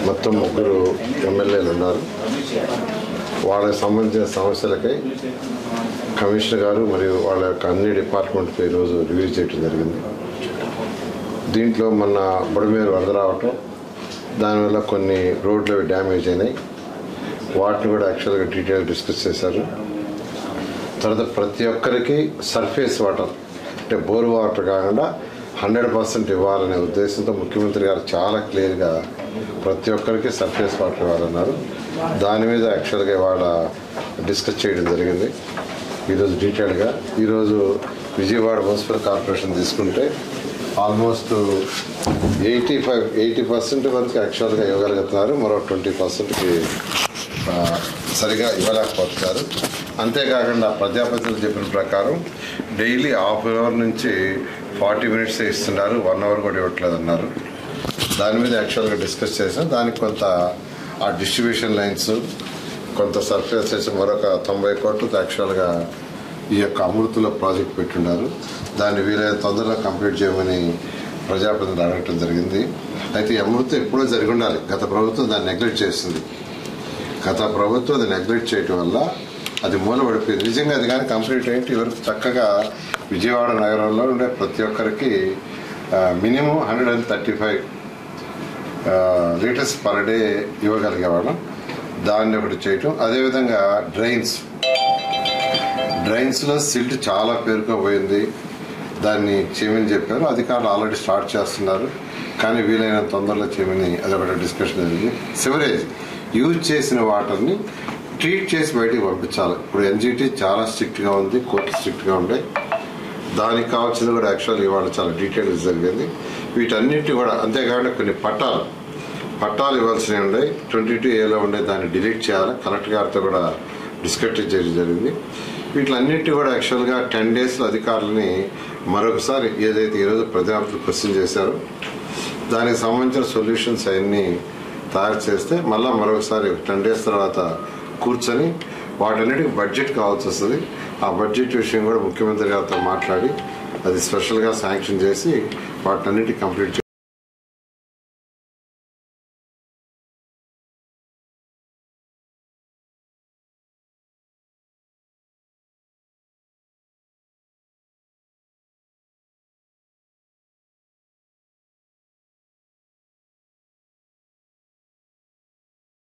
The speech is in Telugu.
మొత్తం ముగ్గురు ఎమ్మెల్యేలు ఉన్నారు. వాళ్ళకి సంబంధించిన సమస్యలకై కమిషనర్ గారు మరియు వాళ్ళ యొక్క అన్ని డిపార్ట్మెంట్పై ఈరోజు రివ్యూ చేయడం జరిగింది. దీంట్లో మొన్న బుడమేరు వరద రావటం, దానివల్ల కొన్ని రోడ్లు డ్యామేజ్ అయినాయి. వాటిని కూడా యాక్చువల్గా డీటెయిల్ డిస్కస్ చేశారు. తర్వాత ప్రతి ఒక్కరికి సర్ఫేస్ వాటర్ అంటే బోర్ వాటర్ కాకుండా 100% ఇవ్వాలనే ఉద్దేశంతో ముఖ్యమంత్రి గారు చాలా క్లియర్గా ప్రతి ఒక్కరికి సర్ఫేస్ వాటర్ ఇవ్వాలన్నారు. దాని మీద యాక్చువల్గా ఇవాళ డిస్కస్ చేయడం జరిగింది ఈరోజు డీటెయిల్గా. ఈరోజు విజయవాడ మున్సిపల్ కార్పొరేషన్ తీసుకుంటే ఆల్మోస్ట్ 80% వరకు యాక్చువల్గా ఇవ్వగలుగుతున్నారు. మరో 20%కి సరిగా ఇవ్వలేకపోతున్నారు. అంతేకాకుండా ప్రజాప్రతినిధులు చెప్పిన ప్రకారం డైలీ ½ అవర్ నుంచి 40 మినిట్స్ ఇస్తున్నారు, 1 అవర్ కూడా ఇవ్వట్లేదు అన్నారు. దాని మీద యాక్చువల్గా డిస్కస్ చేసాం. దానికి కొంత ఆ డిస్ట్రిబ్యూషన్ లైన్స్, కొంత సర్ఫేస్ చేసి మరొక 90 కోట్లతో యాక్చువల్గా ఈ యొక్క అమృతుల ప్రాజెక్ట్ పెట్టున్నారు. దాన్ని వీలైన తొందరగా కంప్లీట్ చేయమని ప్రజాప్రతినిధులు అడగటం జరిగింది. అయితే ఈ అమృతం ఎప్పుడో జరిగి ఉండాలి. గత ప్రభుత్వం దాన్ని నెగ్లెక్ట్ చేసింది. గత ప్రభుత్వం అది నెగ్లెక్ట్ చేయటం వల్ల అది మూలపడిపోయింది. నిజంగా అది కానీ కంప్లీట్ అయ్యి ఇవరకు చక్కగా విజయవాడ నగరంలో ఉండే ప్రతి ఒక్కరికి మినిమం 135 లీటర్స్ పర్ డే ఇవ్వగలిగేవాళ్ళం. దాన్ని ఒకటి చేయటం. అదేవిధంగా డ్రైన్స్లో సిల్ట్ చాలా పేరుకోపోయింది, దాన్ని చేయమని చెప్పారు. అధికారులు ఆల్రెడీ స్టార్ట్ చేస్తున్నారు, కానీ వీలైన తొందరలో చేయమని అదొకటి డిస్కషన్ జరిగింది. సివరేజ్ యూజ్ చేసిన వాటర్ని ట్రీట్ చేసి బయటికి పంపించాలి. ఇప్పుడు ఎన్జిటి చాలా స్ట్రిక్ట్గా ఉంది, కోర్టు స్ట్రిక్ట్గా ఉండే. దానికి కావాల్సింది కూడా యాక్చువల్ ఇవాళ చాలా డీటెయిల్స్ జరిగింది. వీటన్నిటి కూడా అంతేకాకుండా కొన్ని పట్టాలు ఇవ్వాల్సినవి ఉన్నాయి. 22A ఉండే దాన్ని డిలీట్ చేయాలి. కలెక్టర్ గారితో కూడా డిస్కస్ చేయడం జరిగింది. వీటిలన్నిటి కూడా యాక్చువల్గా 10 డేస్లో అధికారులని మరొకసారి ఏదైతే ఈరోజు ప్రజాప్రతినిధులు క్వశ్చన్ చేశారో దానికి సంబంధించిన సొల్యూషన్స్ అవన్నీ తయారు చేస్తే మళ్ళీ మరొకసారి 10 డేస్ తర్వాత కూర్చొని వాటన్నిటికి బడ్జెట్ కావాల్సి వస్తుంది. ఆ బడ్జెట్ విషయం కూడా ముఖ్యమంత్రి గారితో మాట్లాడి అది స్పెషల్గా శాంక్షన్ చేసి వాటన్నిటికి కంప్లీట్